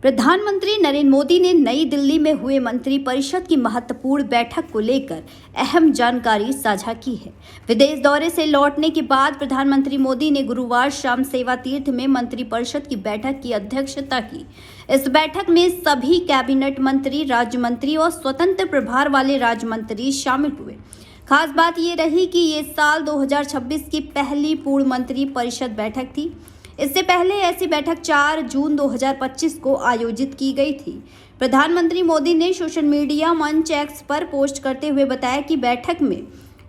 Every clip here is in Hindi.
प्रधानमंत्री नरेंद्र मोदी ने नई दिल्ली में हुए मंत्रिपरिषद की महत्वपूर्ण बैठक को लेकर अहम जानकारी साझा की है। विदेश दौरे से लौटने के बाद प्रधानमंत्री मोदी ने गुरुवार शाम सेवा तीर्थ में मंत्रिपरिषद की बैठक की अध्यक्षता की। इस बैठक में सभी कैबिनेट मंत्री, राज्य मंत्री और स्वतंत्र प्रभार वाले राज्य मंत्री शामिल हुए। खास बात ये रही कि ये साल 2026 की पहली पूर्ण मंत्री परिषद बैठक थी। इससे पहले ऐसी बैठक 4 जून 2025 को आयोजित की गई थी। प्रधानमंत्री मोदी ने सोशल मीडिया मंच एक्स पर पोस्ट करते हुए बताया कि बैठक में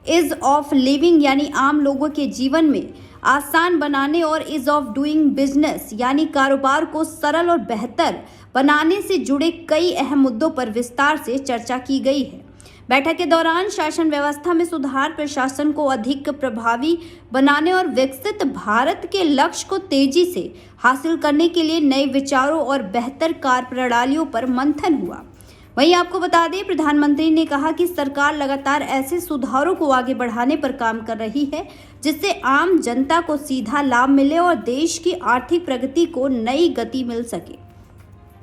ईज ऑफ लिविंग यानी आम लोगों के जीवन में आसान बनाने और ईज ऑफ डूइंग बिजनेस यानी कारोबार को सरल और बेहतर बनाने से जुड़े कई अहम मुद्दों पर विस्तार से चर्चा की गई है। बैठक के दौरान शासन व्यवस्था में सुधार, प्रशासन को अधिक प्रभावी बनाने और विकसित भारत के लक्ष्य को तेजी से हासिल करने के लिए नए विचारों और बेहतर कार्य प्रणालियों पर मंथन हुआ। वहीं आपको बता दें, प्रधानमंत्री ने कहा कि सरकार लगातार ऐसे सुधारों को आगे बढ़ाने पर काम कर रही है जिससे आम जनता को सीधा लाभ मिले और देश की आर्थिक प्रगति को नई गति मिल सके।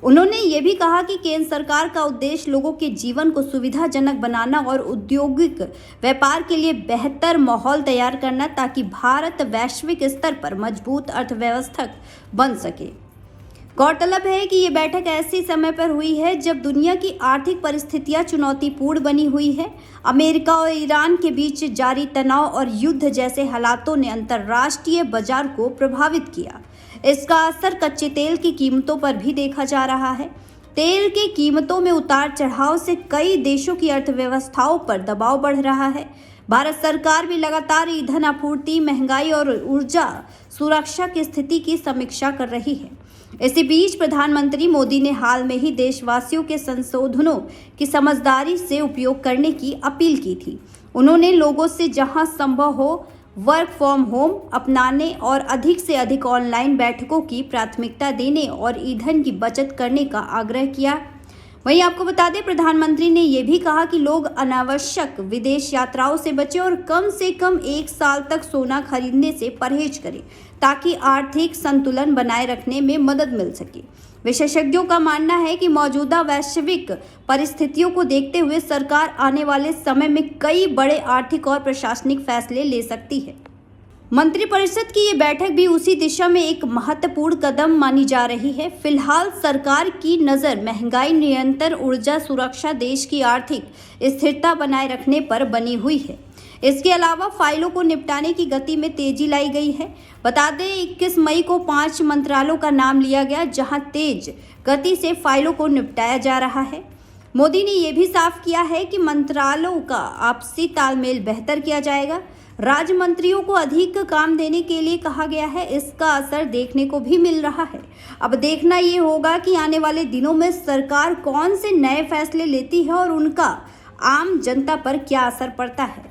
उन्होंने ये भी कहा कि केंद्र सरकार का उद्देश्य लोगों के जीवन को सुविधाजनक बनाना और औद्योगिक व्यापार के लिए बेहतर माहौल तैयार करना, ताकि भारत वैश्विक स्तर पर मजबूत अर्थव्यवस्था बन सके। गौरतलब है कि ये बैठक ऐसे समय पर हुई है जब दुनिया की आर्थिक परिस्थितियां चुनौतीपूर्ण बनी हुई है। अमेरिका और ईरान के बीच जारी तनाव और युद्ध जैसे हालातों ने अंतर्राष्ट्रीय बाजार को प्रभावित किया। इसका असर कच्चे तेल की कीमतों पर भी देखा जा रहा है। तेल की कीमतों में उतार चढ़ाव से कई देशों की अर्थव्यवस्थाओं पर दबाव बढ़ रहा है। भारत सरकार भी लगातार ईंधन आपूर्ति, महंगाई और ऊर्जा सुरक्षा की स्थिति की समीक्षा कर रही है। इसी बीच प्रधानमंत्री मोदी ने हाल में ही देशवासियों के संशोधनों की समझदारी से उपयोग करने की अपील की थी। उन्होंने लोगों से जहां संभव हो वर्क फ्रॉम होम अपनाने और अधिक से अधिक ऑनलाइन बैठकों की प्राथमिकता देने और ईंधन की बचत करने का आग्रह किया। वहीं आपको बता दें, प्रधानमंत्री ने यह भी कहा कि लोग अनावश्यक विदेश यात्राओं से बचें और कम से कम 1 साल तक सोना खरीदने से परहेज करें, ताकि आर्थिक संतुलन बनाए रखने में मदद मिल सके। विशेषज्ञों का मानना है कि मौजूदा वैश्विक परिस्थितियों को देखते हुए सरकार आने वाले समय में कई बड़े आर्थिक और प्रशासनिक फैसले ले सकती है। मंत्रिपरिषद की ये बैठक भी उसी दिशा में एक महत्वपूर्ण कदम मानी जा रही है। फिलहाल सरकार की नज़र महंगाई नियंत्रण, ऊर्जा सुरक्षा, देश की आर्थिक स्थिरता बनाए रखने पर बनी हुई है। इसके अलावा फाइलों को निपटाने की गति में तेजी लाई गई है। बता दें, 21 मई को 5 मंत्रालयों का नाम लिया गया जहां तेज गति से फाइलों को निपटाया जा रहा है। मोदी ने यह भी साफ किया है कि मंत्रालयों का आपसी तालमेल बेहतर किया जाएगा। राज्य मंत्रियों को अधिक काम देने के लिए कहा गया है। इसका असर देखने को भी मिल रहा है। अब देखना ये होगा कि आने वाले दिनों में सरकार कौन से नए फैसले लेती है और उनका आम जनता पर क्या असर पड़ता है।